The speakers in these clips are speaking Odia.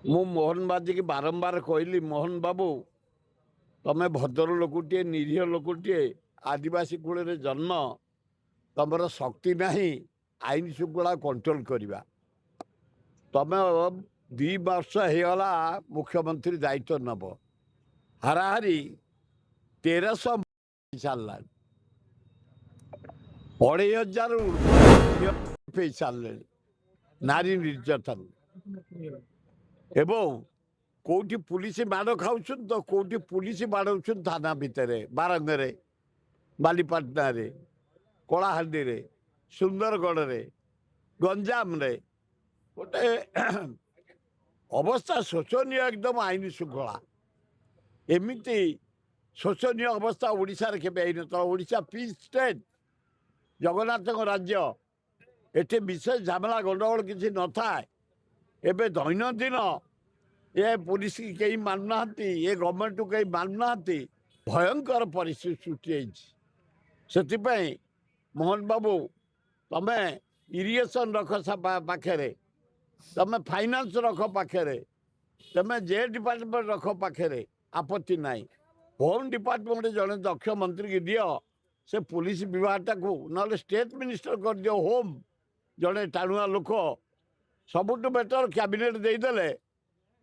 ମୁଁ ମୋହନ ବାଜି କି ବାରମ୍ବାର କହିଲି, ମୋହନ ବାବୁ ତମେ ଭଦ୍ର ଲୋକଟିଏ, ନିରୀହ ଲୋକଟିଏ, ଆଦିବାସୀ କୂଳରେ ଜନ୍ମ, ତମର ଶକ୍ତି ନାହିଁ ଆଇନ ଶୃଙ୍ଖଳା କଣ୍ଟ୍ରୋଲ କରିବା। ତମେ 2 ବର୍ଷ ହେଇଗଲା ମୁଖ୍ୟମନ୍ତ୍ରୀ ଦାୟିତ୍ୱ ନେବ, ହାରାହାରି 1300 ସାରିଲାଣି, 2500 ହେଇ ସାରିଲେଣି ନାରୀ ନିର୍ଯାତନା। ଏବଂ କୋଉଠି ପୁଲିସ ମାଡ଼ ଖାଉଛନ୍ତି ତ କୋଉଠି ପୁଲିସ ବାଡ଼ଉଛନ୍ତି ଥାନା ଭିତରେ, ବାରଙ୍ଗରେ, ବାଲିପାଟଣାରେ, କଳାହାଣ୍ଡିରେ, ସୁନ୍ଦରଗଡ଼ରେ, ଗଞ୍ଜାମରେ ଗୋଟେ ଅବସ୍ଥା ଶୋଚନୀୟ, ଏକଦମ ଆଇନ ଶୃଙ୍ଖଳା। ଏମିତି ଶୋଚନୀୟ ଅବସ୍ଥା ଓଡ଼ିଶାରେ କେବେ ହେଇନଥିଲା। ଓଡ଼ିଶା ପିସ୍ ଷ୍ଟେଟ୍, ଜଗନ୍ନାଥଙ୍କ ରାଜ୍ୟ, ଏଠି ବିଶେଷ ଝାମେଲା ଗଣ୍ଡଗୋଳ କିଛି ନଥାଏ। ଏବେ ଦୈନନ୍ଦିନ ଏ ପୋଲିସ କେହି ମାନୁନାହାନ୍ତି, ଏ ଗଭର୍ଣ୍ଣମେଣ୍ଟକୁ କେହି ମାନୁନାହାନ୍ତି, ଭୟଙ୍କର ପରିସ୍ଥିତି ସୃଷ୍ଟି ହେଇଛି। ସେଥିପାଇଁ ମୋହନ ବାବୁ ତମେ ଇରିଗେସନ ରଖ ପାଖରେ, ତମେ ଫାଇନାନ୍ସ ରଖ ପାଖରେ, ତମେ ଯେ ଡିପାର୍ଟମେଣ୍ଟ ରଖ ପାଖରେ, ଆପତ୍ତି ନାହିଁ। ହୋମ୍ ଡିପାର୍ଟମେଣ୍ଟ ଜଣେ ଦକ୍ଷ ମନ୍ତ୍ରୀକି ଦିଅ, ସେ ପୋଲିସ ବିଭାଗଟାକୁ ନହେଲେ ଷ୍ଟେଟ୍ ମିନିଷ୍ଟର କରିଦିଅ। ହୋମ୍ ଜଣେ ଟାଣୁଆ ଲୋକ, ସବୁଠୁ ବେଟର କ୍ୟାବିନେଟ୍ ଦେଇଦେଲେ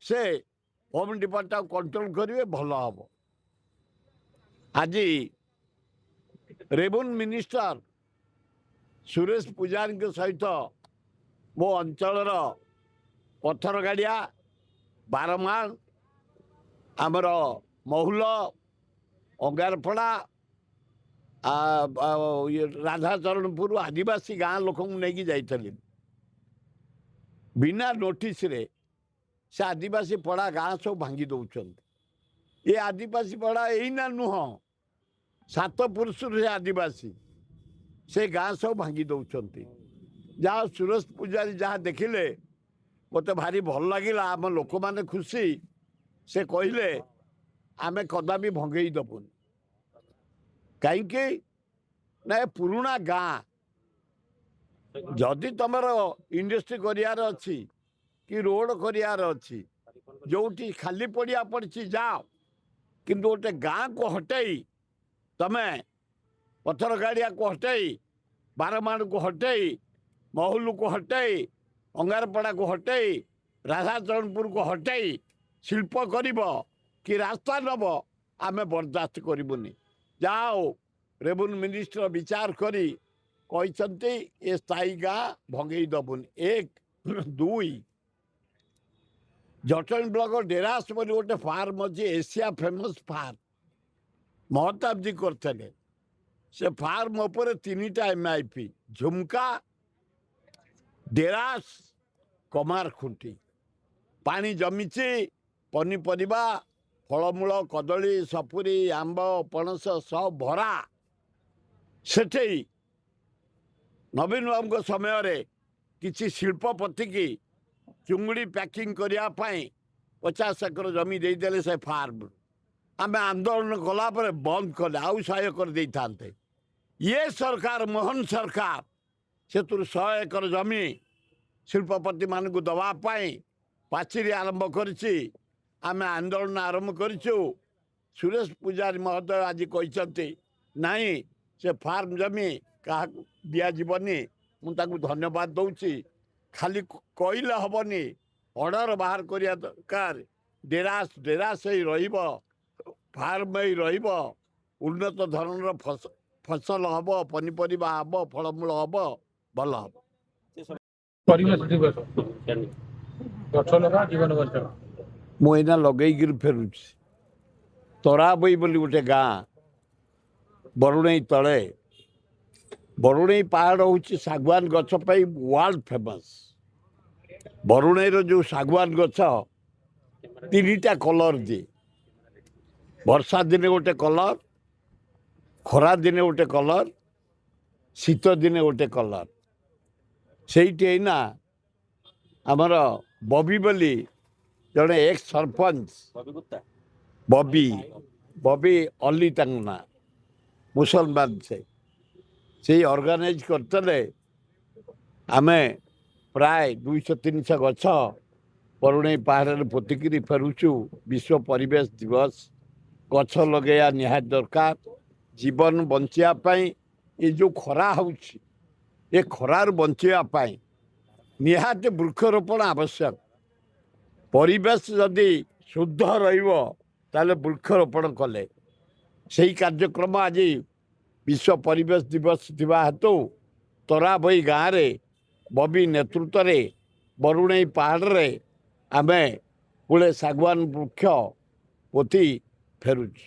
ସେ ହୋମ୍ ଡିପାର୍ଟମେଣ୍ଟଟାକୁ କଣ୍ଟ୍ରୋଲ କରିବେ, ଭଲ ହବ। ଆଜି ରେଭେନ୍ୟୁ ମିନିଷ୍ଟର ସୁରେଶ ପୂଜାରୀଙ୍କ ସହିତ ମୋ ଅଞ୍ଚଳର ପଥର ଗାଡ଼ିଆ, ବାରମାଳ, ଆମର ମହୁଲ, ଅଙ୍ଗାରପଡ଼ା, ରାଧାଚରଣପୁର ଆଦିବାସୀ ଗାଁ ଲୋକଙ୍କୁ ନେଇକି ଯାଇଥିଲି। ବିନା ନୋଟିସରେ ସେ ଆଦିବାସୀ ପଡ଼ା ଗାଁ ସବୁ ଭାଙ୍ଗି ଦେଉଛନ୍ତି। ଏ ଆଦିବାସୀ ପଡ଼ା ଏଇନା ନୁହଁ, 7 ପୁରୁଷରୁ ସେ ଆଦିବାସୀ, ସେ ଗାଁ ସବୁ ଭାଙ୍ଗି ଦେଉଛନ୍ତି। ଯାହା ସୁରେଶ ପୂଜାରୀ ଯାହା ଦେଖିଲେ ମୋତେ ଭାରି ଭଲ ଲାଗିଲା। ଆମ ଲୋକମାନେ ଖୁସି। ସେ କହିଲେ ଆମେ କଦାପି ଭଙ୍ଗେଇ ଦେବୁନି। କାହିଁକି ନା ଏ ପୁରୁଣା ଗାଁ, ଯଦି ତମର ଇଣ୍ଡଷ୍ଟ୍ରି କରିବାର ଅଛି କି ରୋଡ଼ କରିବାର ଅଛି, ଯୋଉଠି ଖାଲି ପଡ଼ିଆ ପଡ଼ିଛି ଯାଅ, କିନ୍ତୁ ଗୋଟେ ଗାଁକୁ ହଟେଇ ତମେ ପଥର ଗାଡ଼ିଆକୁ ହଟେଇ, ବାରମାଣକୁ ହଟେଇ, ମହୁଲକୁ ହଟେଇ, ଅଙ୍ଗାରପଡ଼ାକୁ ହଟେଇ, ରାଧାଚରଣପୁରକୁ ହଟେଇ ଶିଳ୍ପ କରିବ କି ରାସ୍ତା ନେବ, ଆମେ ବରଦାସ୍ତ କରିବୁନି। ଯାହା ହଉ ରେଭେନ୍ୟୁ ମିନିଷ୍ଟର ବିଚାର କରି କହିଛନ୍ତି ଏ ସ୍ଥାୟୀ ଗାଁ ଭଙ୍ଗେଇ ଦେବୁନି। 1 2 ଜଟଣୀ ବ୍ଲକ ଡେରାସ ବୋଲି ଗୋଟେ ଫାର୍ମ ଅଛି, ଏସିଆ ଫେମସ୍ ଫାର୍ମ, ମହତାବଜୀ କରିଥିଲେ। ସେ ଫାର୍ମ ଉପରେ 3ଟା MIP, ଝୁମକା, ଡେରାସ, କମାରଖୁଣ୍ଟି। ପାଣି ଜମିଛି, ପନିପରିବା, ଫଳମୂଳ, କଦଳୀ, ସପୁରୀ, ଆମ୍ବ, ପଣସ ସବୁ ଭରା। ସେଠି ନବୀନ ବାବୁଙ୍କ ସମୟରେ କିଛି ଶିଳ୍ପପତିକି ଚୁଙ୍ଗୁଡ଼ି ପ୍ୟାକିଂ କରିବା ପାଇଁ 50 ଏକର ଜମି ଦେଇଦେଲେ ସେ ଫାର୍ମ। ଆମେ ଆନ୍ଦୋଳନ କଲା ପରେ ବନ୍ଦ କଲେ, ଆଉ 100 ଏକର ଦେଇଥାନ୍ତେ। ଇଏ ସରକାର, ମୋହନ ସରକାର, ସେଥିରୁ 100 ଏକର ଜମି ଶିଳ୍ପପତିମାନଙ୍କୁ ଦେବା ପାଇଁ ପାଚିରି ଆରମ୍ଭ କରିଛି। ଆମେ ଆନ୍ଦୋଳନ ଆରମ୍ଭ କରିଛୁ। ସୁରେଶ ପୂଜାରୀ ମହୋଦୟ ଆଜି କହିଛନ୍ତି ନାହିଁ, ସେ ଫାର୍ମ ଜମି କାହାକୁ ଦିଆଯିବନି। ମୁଁ ତାଙ୍କୁ ଧନ୍ୟବାଦ ଦେଉଛି। ଖାଲି କହିଲେ ହେବନି, ଅର୍ଡ଼ର ବାହାର କରିବା ଦରକାର। ଡେରାସ ହେଇ ରହିବ, ଫାର୍ମ ହେଇ ରହିବ, ଉନ୍ନତ ଧରଣର ଫସଲ ହେବ, ପନିପରିବା ହେବ, ଫଳମୂଳ ହେବ, ଭଲ ହେବ। ପରିବେଶ ଦିବସ, ଗଛ ଲଗା ଜୀବନ ବଞ୍ଚାଅ। ମୁଁ ଏଇନା ଲଗେଇକିରି ଫେରୁଛି। ତରାବଇ ବୋଲି ଗୋଟେ ଗାଁ, ବରୁଣେଇ ତଳେ। ବରୁଣେଇ ପାହାଡ଼ ହେଉଛି ଶାଗୁଆନ ଗଛ ପାଇଁ ୱାର୍ଲଡ ଫେମସ୍। ବରୁଣେଇର ଯେଉଁ ଶାଗୁଆନ ଗଛ 3ଟା କଲର ଦିଏ। ବର୍ଷା ଦିନେ ଗୋଟେ କଲର, ଖରା ଦିନେ ଗୋଟେ କଲର, ଶୀତ ଦିନେ ଗୋଟେ କଲର। ସେଇଠି ଏଇନା ଆମର ବବି ବୋଲି ଜଣେ ଏକ୍ସ ସରପଞ୍ଚ, ବବି ଅଲି ତାଙ୍କ ନାଁ, ମୁସଲମାନ, ସେଇ ଅର୍ଗାନାଇଜ କରିଥିଲେ। ଆମେ ପ୍ରାୟ 200-300 ଗଛ ବରୁଣେଇ ପାହାଡ଼ରେ ପୋତିକିରି ଫେରୁଛୁ। ବିଶ୍ୱ ପରିବେଶ ଦିବସ। ଗଛ ଲଗେଇବା ନିହାତି ଦରକାର। ଜୀବନ ବଞ୍ଚିବା ପାଇଁ ଏ ଯେଉଁ ଖରା ହେଉଛି, ଏ ଖରାରୁ ବଞ୍ଚିବା ପାଇଁ ନିହାତି ବୃକ୍ଷରୋପଣ ଆବଶ୍ୟକ। ପରିବେଶ ଯଦି ଶୁଦ୍ଧ ରହିବ ତାହେଲେ ବୃକ୍ଷରୋପଣ କଲେ। ସେହି କାର୍ଯ୍ୟକ୍ରମ ଆଜି ବିଶ୍ୱ ପରିବେଶ ଦିବସ ଥିବା ହେତୁ ତରାବଇ ଗାଁରେ ବବି ନେତୃତ୍ୱରେ ବରୁଣେଇ ପାହାଡ଼ରେ ଆମେ ପୁଳେ ଶାଗୁଆନ ବୃକ୍ଷ ପୋତି ଫେରୁଛୁ।